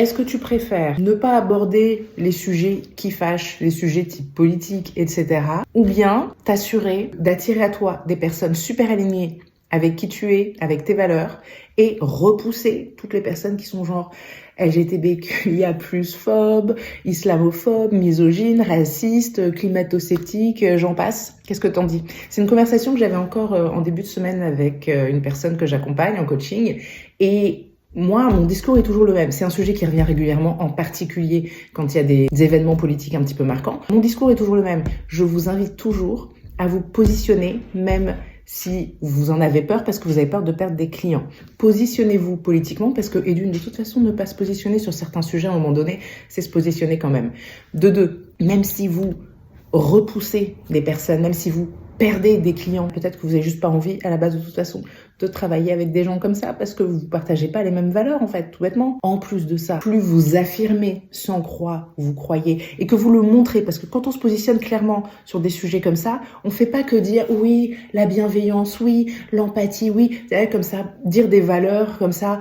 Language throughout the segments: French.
Est-ce que tu préfères ne pas aborder les sujets qui fâchent, les sujets type politique, etc. ou bien t'assurer d'attirer à toi des personnes super alignées avec qui tu es, avec tes valeurs, et repousser toutes les personnes qui sont genre LGBTQIA+, phobes, islamophobes, misogynes, racistes, climato-sceptiques, j'en passe. Qu'est-ce que t'en dis? C'est une conversation que j'avais encore en début de semaine avec une personne que j'accompagne en coaching, et moi, mon discours est toujours le même. C'est un sujet qui revient régulièrement, en particulier quand il y a des événements politiques un petit peu marquants. Mon discours est toujours le même. Je vous invite toujours à vous positionner, même si vous en avez peur parce que vous avez peur de perdre des clients. Positionnez-vous politiquement parce que, et d'une, de toute façon, ne pas se positionner sur certains sujets à un moment donné, c'est se positionner quand même. De deux, même si vous repoussez des personnes, même si vous perdez des clients, peut-être que vous n'avez juste pas envie, à la base de toute façon, de travailler avec des gens comme ça parce que vous ne partagez pas les mêmes valeurs, en fait, tout bêtement. En plus de ça, plus vous affirmez sans croire, vous croyez, et que vous le montrez, parce que quand on se positionne clairement sur des sujets comme ça, on fait pas que dire oui, la bienveillance, oui, l'empathie, oui, comme ça, dire des valeurs comme ça.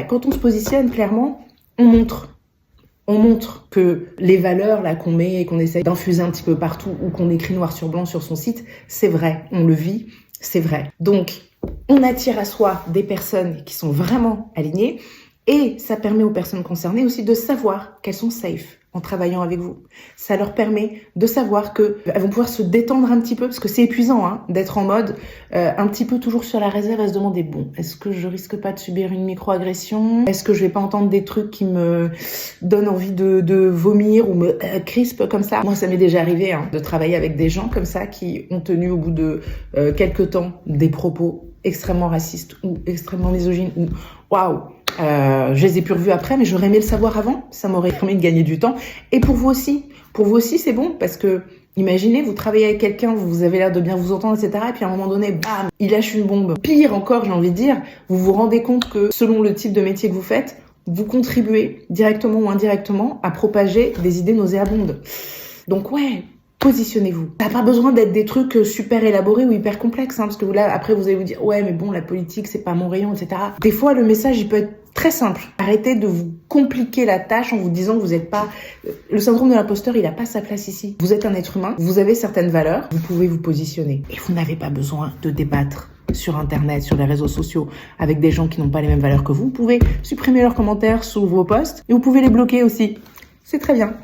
Quand on se positionne clairement, on montre que les valeurs là qu'on met et qu'on essaie d'infuser un petit peu partout ou qu'on écrit noir sur blanc sur son site, c'est vrai, on le vit, c'est vrai. Donc, on attire à soi des personnes qui sont vraiment alignées et ça permet aux personnes concernées aussi de savoir qu'elles sont safe en travaillant avec vous. Ça leur permet de savoir qu'elles vont pouvoir se détendre un petit peu parce que c'est épuisant d'être en mode un petit peu toujours sur la réserve à se demander bon, est-ce que je risque pas de subir une micro-agression? Est-ce que je vais pas entendre des trucs qui me donnent envie de vomir ou me crispent comme ça? Moi, ça m'est déjà arrivé de travailler avec des gens comme ça qui ont tenu au bout de quelques temps des propos extrêmement racistes ou extrêmement misogynes ou waouh, je les ai plus revus après, mais j'aurais aimé le savoir avant. Ça m'aurait permis de gagner du temps. Et pour vous aussi, c'est bon parce que imaginez, vous travaillez avec quelqu'un, vous avez l'air de bien vous entendre, etc. Et puis à un moment donné, bam, il lâche une bombe. Pire encore, j'ai envie de dire, vous vous rendez compte que selon le type de métier que vous faites, vous contribuez directement ou indirectement à propager des idées nauséabondes. Donc ouais, positionnez-vous. Ça n'a pas besoin d'être des trucs super élaborés ou hyper complexes, parce que là, après, vous allez vous dire, ouais, mais bon, la politique, c'est pas mon rayon, etc. Des fois, le message, il peut être très simple. Arrêtez de vous compliquer la tâche en vous disant que vous n'êtes pas... Le syndrome de l'imposteur, il n'a pas sa place ici. Vous êtes un être humain, vous avez certaines valeurs, vous pouvez vous positionner. Et vous n'avez pas besoin de débattre sur Internet, sur les réseaux sociaux, avec des gens qui n'ont pas les mêmes valeurs que vous. Vous pouvez supprimer leurs commentaires sous vos posts et vous pouvez les bloquer aussi. C'est très bien.